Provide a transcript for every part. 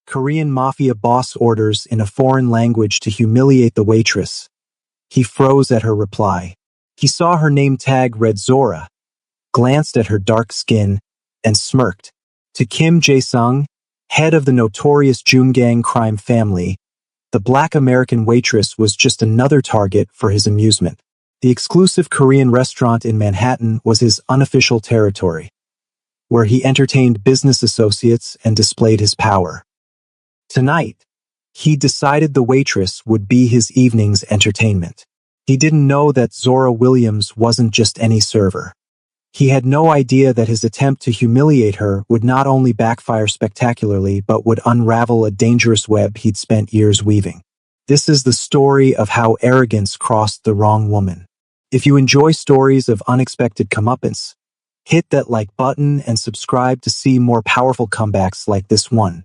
Korean Mafia boss orders in a foreign language to humiliate the waitress. He froze at her reply. He saw her name tag read Zora, glanced at her dark skin, and smirked. To Kim Jae-sung, head of the notorious Jungang crime family, the black American waitress was just another target for his amusement. The exclusive Korean restaurant in Manhattan was his unofficial territory, where he entertained business associates and displayed his power. Tonight, he decided the waitress would be his evening's entertainment. He didn't know that Zora Williams wasn't just any server. He had no idea that his attempt to humiliate her would not only backfire spectacularly but would unravel a dangerous web he'd spent years weaving. This is the story of how arrogance crossed the wrong woman. If you enjoy stories of unexpected comeuppance, hit that like button and subscribe to see more powerful comebacks like this one.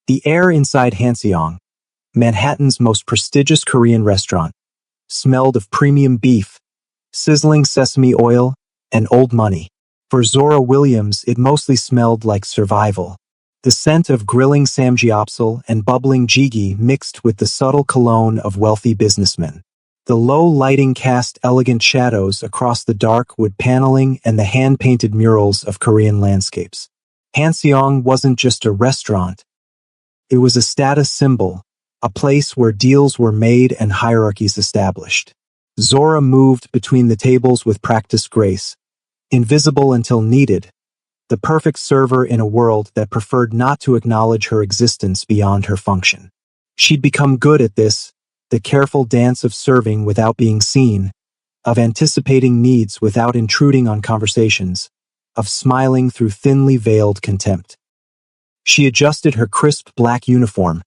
The air inside Hanseong, Manhattan's most prestigious Korean restaurant, smelled of premium beef, sizzling sesame oil, and old money. For Zora Williams, it mostly smelled like survival. The scent of grilling samgyeopsal and bubbling jjigae mixed with the subtle cologne of wealthy businessmen. The low lighting cast elegant shadows across the dark wood paneling and the hand-painted murals of Korean landscapes. Hanseong wasn't just a restaurant. It was a status symbol, a place where deals were made and hierarchies established. Zora moved between the tables with practiced grace, invisible until needed, the perfect server in a world that preferred not to acknowledge her existence beyond her function. She'd become good at this, the careful dance of serving without being seen, of anticipating needs without intruding on conversations, of smiling through thinly veiled contempt. She adjusted her crisp black uniform,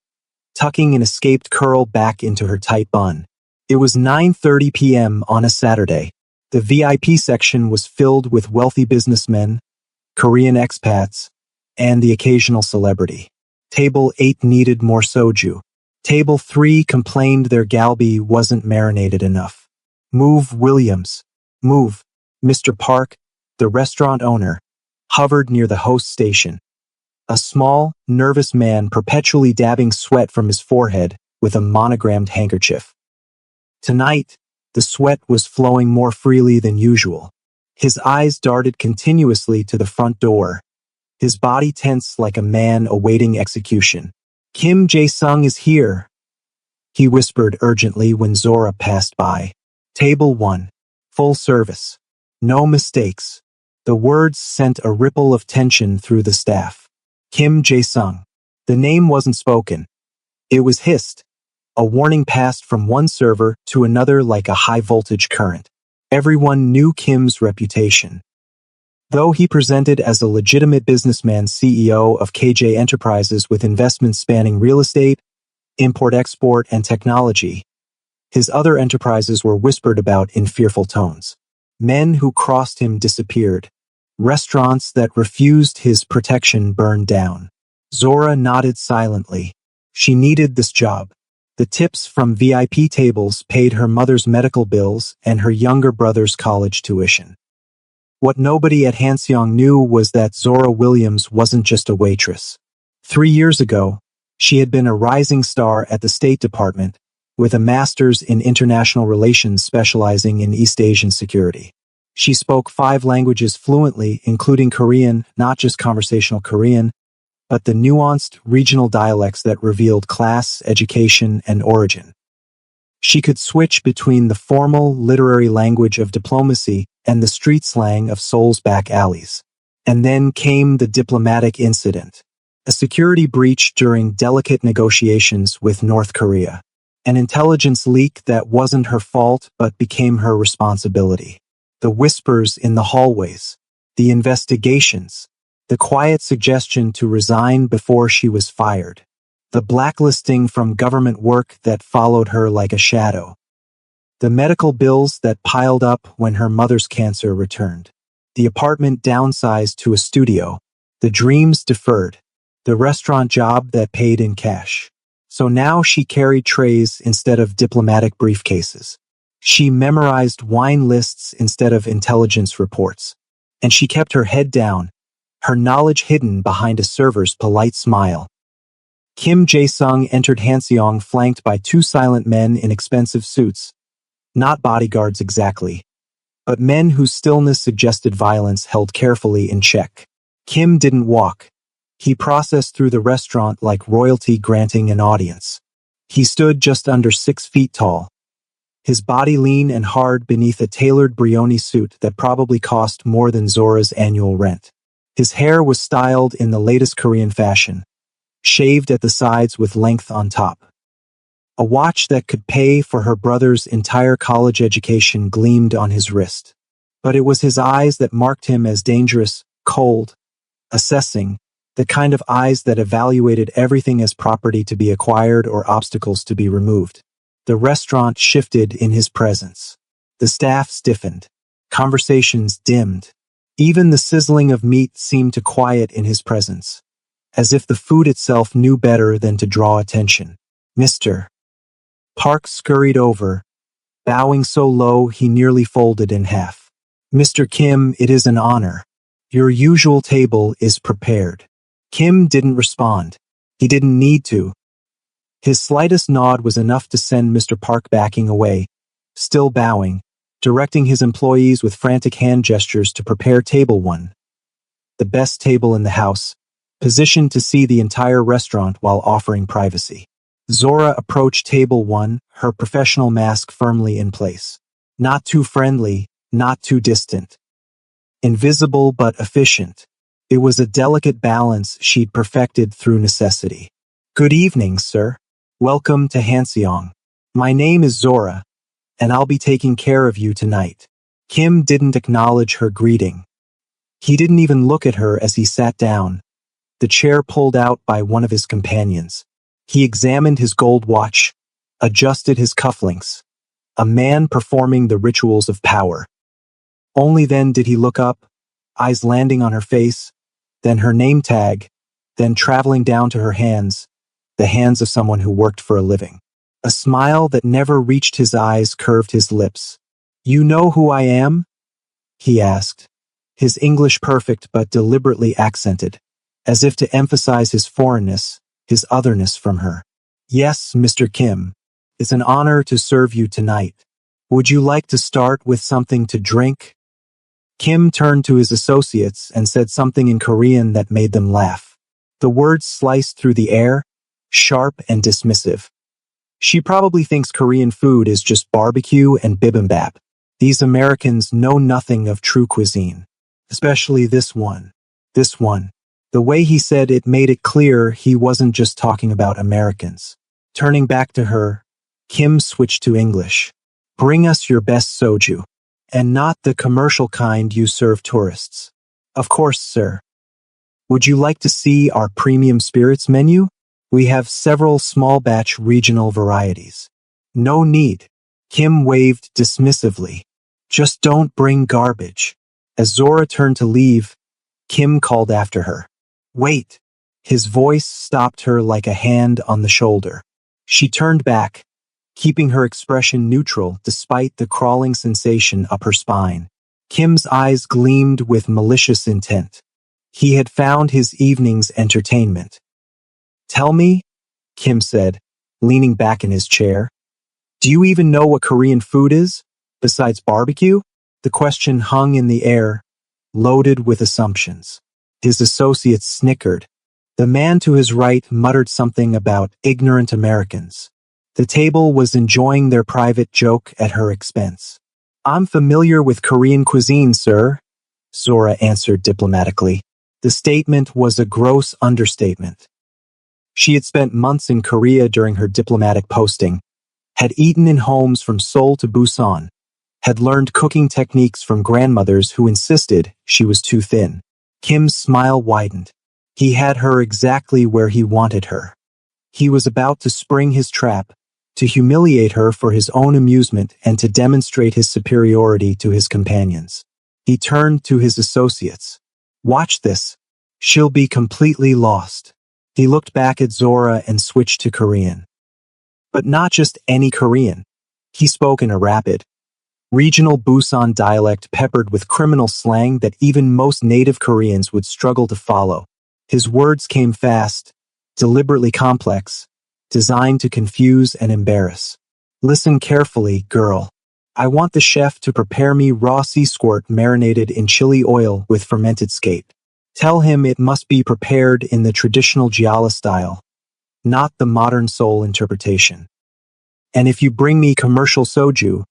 tucking an escaped curl back into her tight bun. It was 9:30 p.m. on a Saturday. The VIP section was filled with wealthy businessmen, Korean expats, and the occasional celebrity. Table 8 needed more soju. Table 3 complained their galbi wasn't marinated enough. Move, Williams. Move. Mr. Park, the restaurant owner, hovered near the host station. A small, nervous man perpetually dabbing sweat from his forehead with a monogrammed handkerchief. Tonight, the sweat was flowing more freely than usual. His eyes darted continuously to the front door, his body tense like a man awaiting execution. Kim Jae-sung is here, he whispered urgently when Zora passed by. Table 1. Full service. No mistakes. The words sent a ripple of tension through the staff. Kim Jae-sung. The name wasn't spoken. It was hissed. A warning passed from one server to another like a high-voltage current. Everyone knew Kim's reputation. Though he presented as a legitimate businessman, CEO of KJ Enterprises with investments spanning real estate, import-export, and technology, his other enterprises were whispered about in fearful tones. Men who crossed him disappeared. Restaurants that refused his protection burned down. Zora nodded silently. She needed this job. The tips from VIP tables paid her mother's medical bills and her younger brother's college tuition. What nobody at Hanseong knew was that Zora Williams wasn't just a waitress. 3 years ago, she had been a rising star at the State Department, with a master's in international relations specializing in East Asian security. She spoke 5 languages fluently, including Korean, not just conversational Korean, but the nuanced regional dialects that revealed class, education, and origin. She could switch between the formal, literary language of diplomacy and the street slang of Seoul's back alleys. And then came the diplomatic incident. A security breach during delicate negotiations with North Korea. An intelligence leak that wasn't her fault but became her responsibility. The whispers in the hallways. The investigations. The quiet suggestion to resign before she was fired. The blacklisting from government work that followed her like a shadow. The medical bills that piled up when her mother's cancer returned. The apartment downsized to a studio. The dreams deferred. The restaurant job that paid in cash. So now she carried trays instead of diplomatic briefcases. She memorized wine lists instead of intelligence reports. And she kept her head down, her knowledge hidden behind a server's polite smile. Kim Jae-sung entered Hanseong flanked by two silent men in expensive suits. Not bodyguards exactly, but men whose stillness suggested violence held carefully in check. Kim didn't walk. He processed through the restaurant like royalty granting an audience. He stood just under 6 feet tall, his body lean and hard beneath a tailored Brioni suit that probably cost more than Zora's annual rent. His hair was styled in the latest Korean fashion, shaved at the sides with length on top. A watch that could pay for her brother's entire college education gleamed on his wrist. But it was his eyes that marked him as dangerous, cold, assessing, the kind of eyes that evaluated everything as property to be acquired or obstacles to be removed. The restaurant shifted in his presence. The staff stiffened. Conversations dimmed. Even the sizzling of meat seemed to quiet in his presence, as if the food itself knew better than to draw attention. Mr. Park scurried over, bowing so low he nearly folded in half. Mr. Kim, it is an honor. Your usual table is prepared. Kim didn't respond. He didn't need to. His slightest nod was enough to send Mr. Park backing away, still bowing, directing his employees with frantic hand gestures to prepare table 1. The best table in the house, positioned to see the entire restaurant while offering privacy. Zora approached table 1, her professional mask firmly in place. Not too friendly, not too distant. Invisible but efficient. It was a delicate balance she'd perfected through necessity. Good evening, sir. Welcome to Hanseong. My name is Zora, and I'll be taking care of you tonight. Kim didn't acknowledge her greeting. He didn't even look at her as he sat down, the chair pulled out by one of his companions. He examined his gold watch, adjusted his cufflinks. A man performing the rituals of power. Only then did he look up, eyes landing on her face, then her name tag, then traveling down to her hands, the hands of someone who worked for a living. A smile that never reached his eyes curved his lips. You know who I am? He asked, his English perfect but deliberately accented, as if to emphasize his foreignness, his otherness from her. Yes, Mr. Kim. It's an honor to serve you tonight. Would you like to start with something to drink? Kim turned to his associates and said something in Korean that made them laugh. The words sliced through the air, sharp and dismissive. She probably thinks Korean food is just barbecue and bibimbap. These Americans know nothing of true cuisine. Especially this one. This one. The way he said it made it clear he wasn't just talking about Americans. Turning back to her, Kim switched to English. Bring us your best soju. And not the commercial kind you serve tourists. Of course, sir. Would you like to see our premium spirits menu? We have several small batch regional varieties. No need. Kim waved dismissively. Just don't bring garbage. As Zora turned to leave, Kim called after her. Wait. His voice stopped her like a hand on the shoulder. She turned back, keeping her expression neutral despite the crawling sensation up her spine. Kim's eyes gleamed with malicious intent. He had found his evening's entertainment. Tell me, Kim said, leaning back in his chair. Do you even know what Korean food is, besides barbecue? The question hung in the air, loaded with assumptions. His associates snickered. The man to his right muttered something about ignorant Americans. The table was enjoying their private joke at her expense. I'm familiar with Korean cuisine, sir, Zora answered diplomatically. The statement was a gross understatement. She had spent months in Korea during her diplomatic posting, had eaten in homes from Seoul to Busan, had learned cooking techniques from grandmothers who insisted she was too thin. Kim's smile widened. He had her exactly where he wanted her. He was about to spring his trap, to humiliate her for his own amusement and to demonstrate his superiority to his companions. He turned to his associates. Watch this. She'll be completely lost. He looked back at Zora and switched to Korean. But not just any Korean. He spoke in a rapid, regional Busan dialect peppered with criminal slang that even most native Koreans would struggle to follow. His words came fast, deliberately complex, designed to confuse and embarrass. Listen carefully, girl. I want the chef to prepare me raw sea squirt marinated in chili oil with fermented skate. Tell him it must be prepared in the traditional gialla style, not the modern soul interpretation. And if you bring me commercial soju,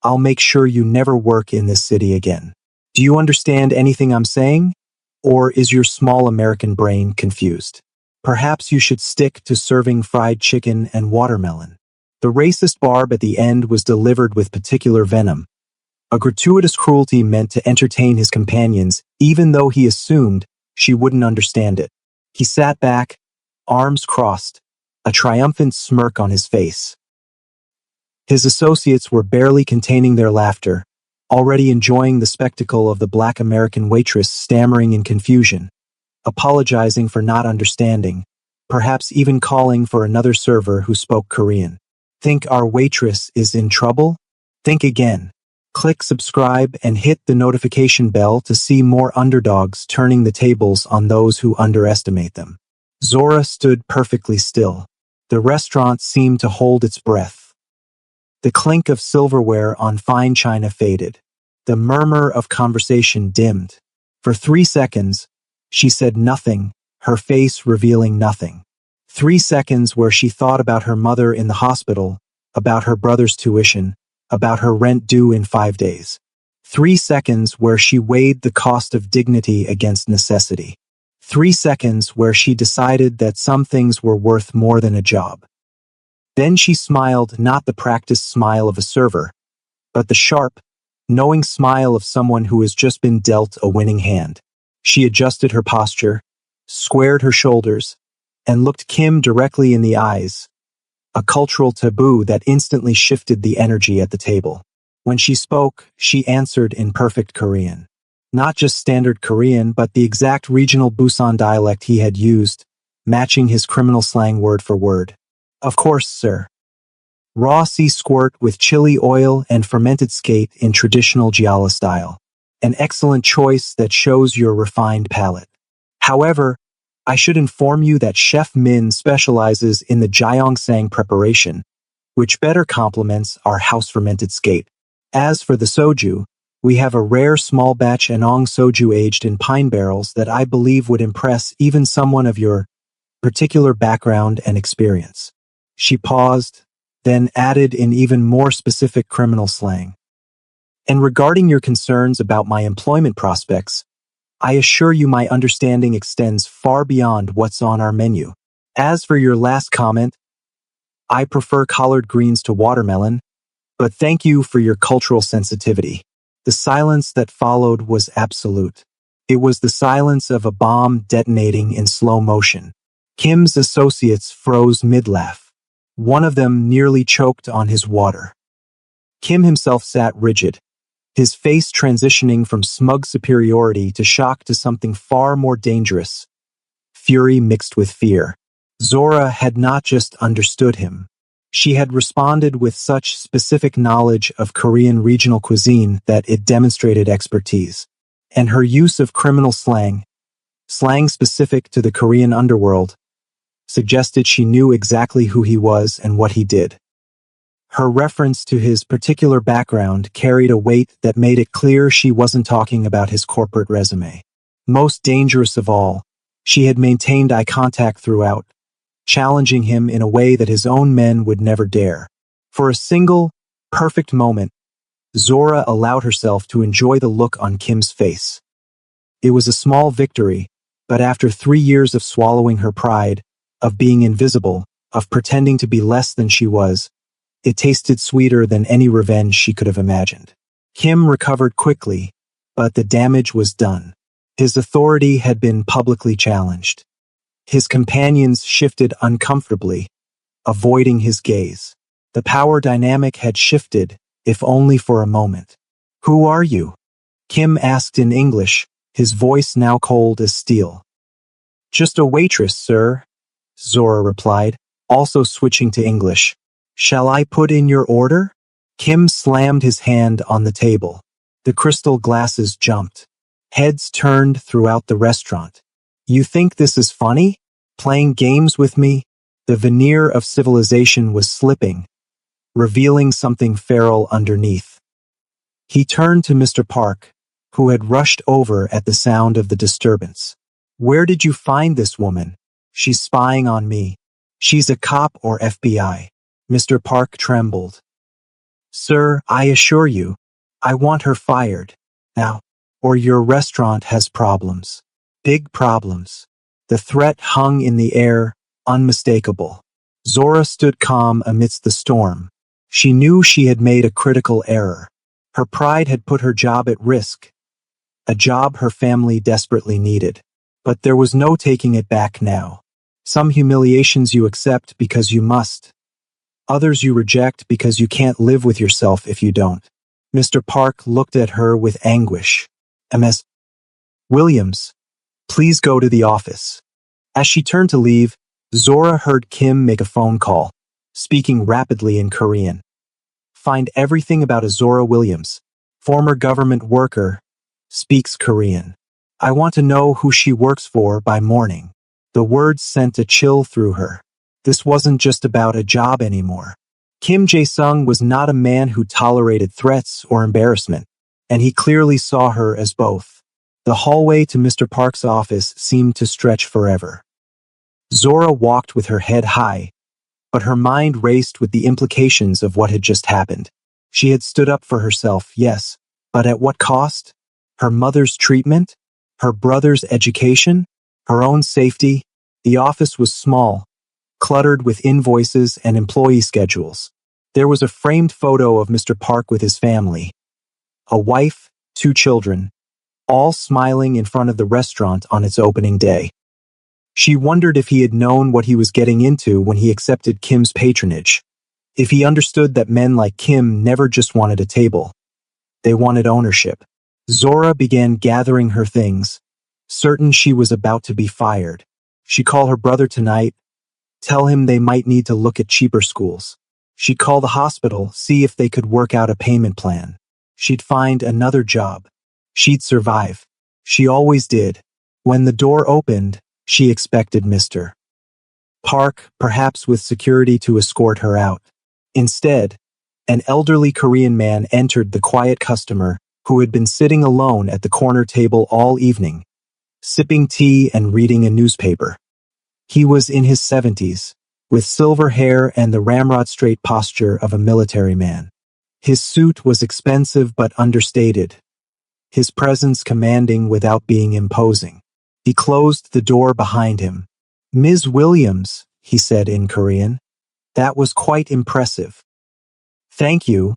I'll make sure you never work in this city again. Do you understand anything I'm saying? Or is your small American brain confused? Perhaps you should stick to serving fried chicken and watermelon. The racist barb at the end was delivered with particular venom, a gratuitous cruelty meant to entertain his companions, even though he assumed she wouldn't understand it. He sat back, arms crossed, a triumphant smirk on his face. His associates were barely containing their laughter, already enjoying the spectacle of the black American waitress stammering in confusion, apologizing for not understanding, perhaps even calling for another server who spoke Korean. Think our waitress is in trouble? Think again. Click subscribe and hit the notification bell to see more underdogs turning the tables on those who underestimate them. Zora stood perfectly still. The restaurant seemed to hold its breath. The clink of silverware on fine china faded. The murmur of conversation dimmed. For 3 seconds, she said nothing, her face revealing nothing. 3 seconds where she thought about her mother in the hospital, about her brother's tuition, about her rent due in 5 days. 3 seconds where she weighed the cost of dignity against necessity. 3 seconds where she decided that some things were worth more than a job. Then she smiled, not the practiced smile of a server, but the sharp, knowing smile of someone who has just been dealt a winning hand. She adjusted her posture, squared her shoulders, and looked Kim directly in the eyes, a cultural taboo that instantly shifted the energy at the table. When she spoke, she answered in perfect Korean. Not just standard Korean, but the exact regional Busan dialect he had used, matching his criminal slang word for word. Of course, sir. Raw sea squirt with chili oil and fermented skate in traditional gialla style. An excellent choice that shows your refined palate. However, I should inform you that Chef Min specializes in the Gyeongsang preparation, which better complements our house-fermented skate. As for the soju, we have a rare small batch Anong soju aged in pine barrels that I believe would impress even someone of your particular background and experience. She paused, then added in even more specific criminal slang. And regarding your concerns about my employment prospects, I assure you my understanding extends far beyond what's on our menu. As for your last comment, I prefer collard greens to watermelon, but thank you for your cultural sensitivity. The silence that followed was absolute. It was the silence of a bomb detonating in slow motion. Kim's associates froze mid-laugh. One of them nearly choked on his water. Kim himself sat rigid, his face transitioning from smug superiority to shock to something far more dangerous, fury mixed with fear. Zora had not just understood him. She had responded with such specific knowledge of Korean regional cuisine that it demonstrated expertise. And her use of criminal slang specific to the Korean underworld, suggested she knew exactly who he was and what he did. Her reference to his particular background carried a weight that made it clear she wasn't talking about his corporate resume. Most dangerous of all, she had maintained eye contact throughout, challenging him in a way that his own men would never dare. For a single, perfect moment, Zora allowed herself to enjoy the look on Kim's face. It was a small victory, but after 3 years of swallowing her pride, of being invisible, of pretending to be less than she was, it tasted sweeter than any revenge she could have imagined. Kim recovered quickly, but the damage was done. His authority had been publicly challenged. His companions shifted uncomfortably, avoiding his gaze. The power dynamic had shifted, if only for a moment. "Who are you?" Kim asked in English, his voice now cold as steel. "Just a waitress, sir," Zora replied, also switching to English. "Shall I put in your order?" Kim slammed his hand on the table. The crystal glasses jumped. Heads turned throughout the restaurant. "You think this is funny?" Playing games with me? The veneer of civilization was slipping, revealing something feral underneath. He turned to Mr. Park, who had rushed over at the sound of the disturbance. Where did you find this woman? She's spying on me. She's a cop or FBI. Mr. Park trembled. Sir, I assure you, I want her fired. Now, or your restaurant has problems. Big problems. The threat hung in the air, unmistakable. Zora stood calm amidst the storm. She knew she had made a critical error. Her pride had put her job at risk, a job her family desperately needed. But there was no taking it back now. Some humiliations you accept because you must. Others you reject because you can't live with yourself if you don't. Mr. Park looked at her with anguish. Ms. Williams, please go to the office. As she turned to leave, Zora heard Kim make a phone call, speaking rapidly in Korean. Find everything about a Zora Williams, former government worker, speaks Korean. I want to know who she works for by morning. The words sent a chill through her. This wasn't just about a job anymore. Kim Jae-sung was not a man who tolerated threats or embarrassment, and he clearly saw her as both. The hallway to Mr. Park's office seemed to stretch forever. Zora walked with her head high, but her mind raced with the implications of what had just happened. She had stood up for herself, yes, but at what cost? Her mother's treatment? Her brother's education? Her own safety? The office was small, cluttered with invoices and employee schedules. There was a framed photo of Mr. Park with his family. A wife, 2 children, all smiling in front of the restaurant on its opening day. She wondered if he had known what he was getting into when he accepted Kim's patronage. If he understood that men like Kim never just wanted a table. They wanted ownership. Zora began gathering her things, certain she was about to be fired. She'd call her brother tonight, tell him they might need to look at cheaper schools. She'd call the hospital, see if they could work out a payment plan. She'd find another job. She'd survive. She always did. When the door opened, she expected Mr. Park, perhaps with security to escort her out. Instead, an elderly Korean man entered the quiet customer who had been sitting alone at the corner table all evening, sipping tea and reading a newspaper. He was in his 70s, with silver hair and the ramrod-straight posture of a military man. His suit was expensive but understated, his presence commanding without being imposing. He closed the door behind him. Ms. Williams, he said in Korean. That was quite impressive. Thank you,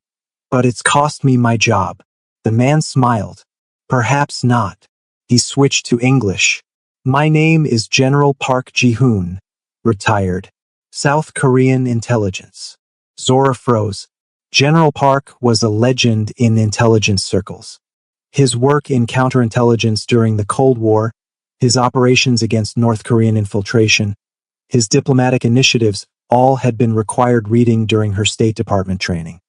but it's cost me my job. The man smiled. Perhaps not. He switched to English. My name is General Park Ji-hoon, retired. South Korean intelligence. Zora froze. General Park was a legend in intelligence circles. His work in counterintelligence during the Cold War, his operations against North Korean infiltration, his diplomatic initiatives all had been required reading during her State Department training.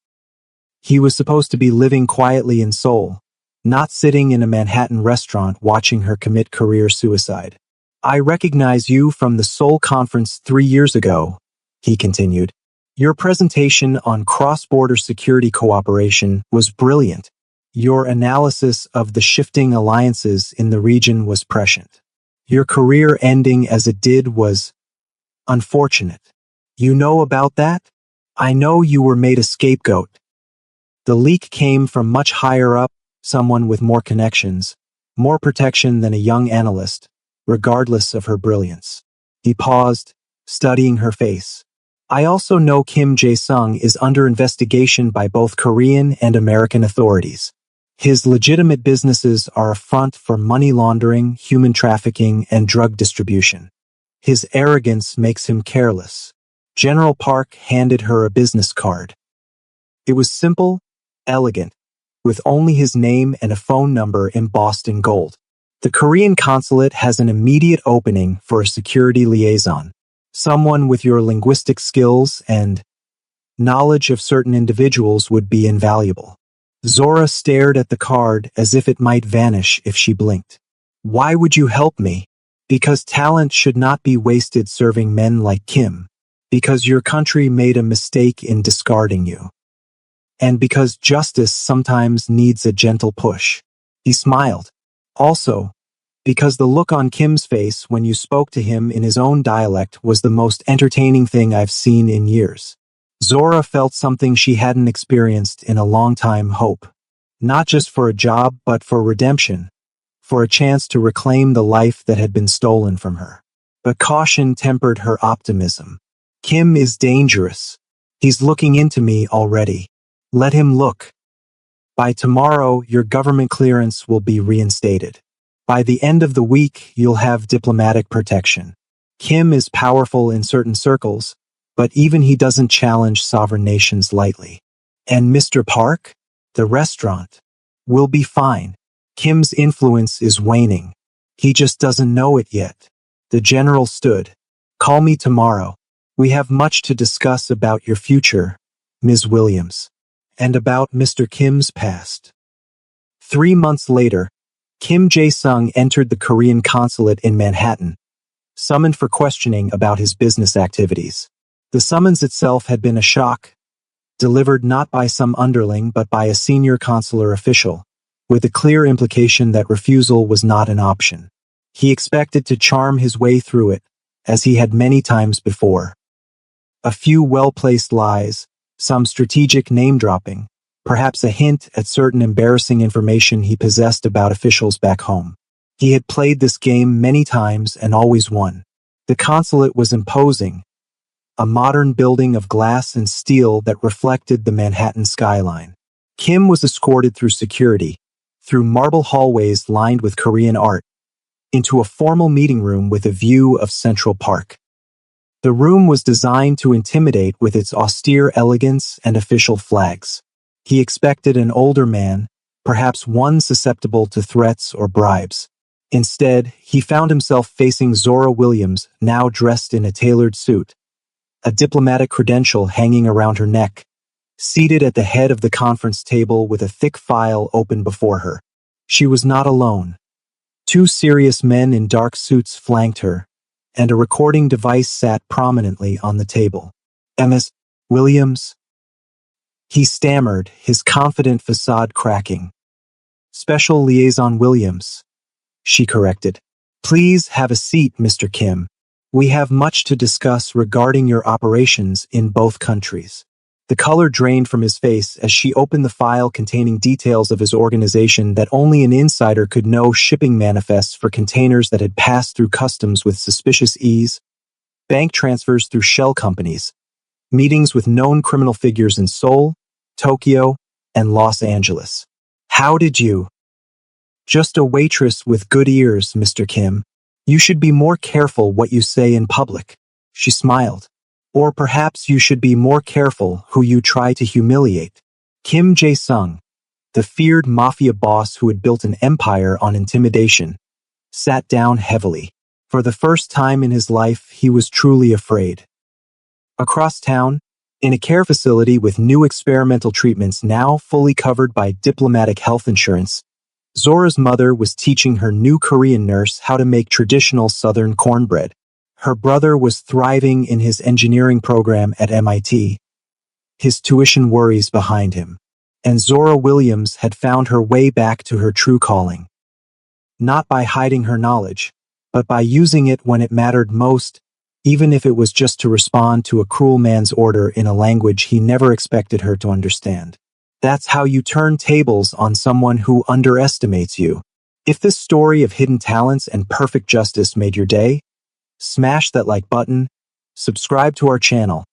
He was supposed to be living quietly in Seoul, not sitting in a Manhattan restaurant watching her commit career suicide. I recognize you from the Seoul conference 3 years ago, he continued. Your presentation on cross-border security cooperation was brilliant. Your analysis of the shifting alliances in the region was prescient. Your career ending as it did was unfortunate. You know about that? I know you were made a scapegoat. The leak came from much higher up, someone with more connections, more protection than a young analyst, regardless of her brilliance. He paused, studying her face. I also know Kim Jae-sung is under investigation by both Korean and American authorities. His legitimate businesses are a front for money laundering, human trafficking, and drug distribution. His arrogance makes him careless. General Park handed her a business card. It was simple, elegant, with only his name and a phone number embossed in gold. The Korean consulate has an immediate opening for a security liaison, someone with your linguistic skills and knowledge of certain individuals would be invaluable. Zora stared at the card as if it might vanish if she blinked. Why would you help me? Because talent should not be wasted serving men like Kim. Because your country made a mistake in discarding you. And because justice sometimes needs a gentle push. He smiled. Also, because the look on Kim's face when you spoke to him in his own dialect was the most entertaining thing I've seen in years. Zora felt something she hadn't experienced in a long time: hope. Not just for a job, but for redemption. For a chance to reclaim the life that had been stolen from her. But caution tempered her optimism. Kim is dangerous. He's looking into me already. Let him look. By tomorrow, your government clearance will be reinstated. By the end of the week, you'll have diplomatic protection. Kim is powerful in certain circles, but even he doesn't challenge sovereign nations lightly. And Mr. Park? The restaurant? Will be fine. Kim's influence is waning. He just doesn't know it yet. The general stood. Call me tomorrow. We have much to discuss about your future, Ms. Williams. And about Mr. Kim's past. 3 months later, Kim Jae-sung entered the Korean consulate in Manhattan, summoned for questioning about his business activities. The summons itself had been a shock, delivered not by some underling but by a senior consular official, with a clear implication that refusal was not an option. He expected to charm his way through it, as he had many times before. A few well-placed lies, some strategic name-dropping, perhaps a hint at certain embarrassing information he possessed about officials back home. He had played this game many times and always won. The consulate was imposing, a modern building of glass and steel that reflected the Manhattan skyline. Kim was escorted through security, through marble hallways lined with Korean art, into a formal meeting room with a view of Central Park. The room was designed to intimidate with its austere elegance and official flags. He expected an older man, perhaps one susceptible to threats or bribes. Instead, he found himself facing Zora Williams, now dressed in a tailored suit, a diplomatic credential hanging around her neck, seated at the head of the conference table with a thick file open before her. She was not alone. 2 serious men in dark suits flanked her, and a recording device sat prominently on the table. Ms. Williams? He stammered, his confident facade cracking. Special Liaison Williams, she corrected. Please have a seat, Mr. Kim. We have much to discuss regarding your operations in both countries. The color drained from his face as she opened the file containing details of his organization that only an insider could know: shipping manifests for containers that had passed through customs with suspicious ease, bank transfers through shell companies, meetings with known criminal figures in Seoul, Tokyo, and Los Angeles. How did you? Just a waitress with good ears, Mr. Kim. You should be more careful what you say in public. She smiled. Or perhaps you should be more careful who you try to humiliate. Kim Jae-sung, the feared Mafia boss who had built an empire on intimidation, sat down heavily. For the first time in his life, he was truly afraid. Across town, in a care facility with new experimental treatments now fully covered by diplomatic health insurance, Zora's mother was teaching her new Korean nurse how to make traditional Southern cornbread. Her brother was thriving in his engineering program at MIT, his tuition worries behind him. And Zora Williams had found her way back to her true calling. Not by hiding her knowledge, but by using it when it mattered most, even if it was just to respond to a cruel man's order in a language he never expected her to understand. That's how you turn tables on someone who underestimates you. If this story of hidden talents and perfect justice made your day, smash that like button, subscribe to our channel,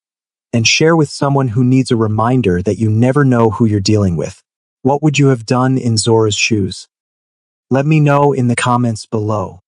and share with someone who needs a reminder that you never know who you're dealing with. What would you have done in Zora's shoes? Let me know in the comments below.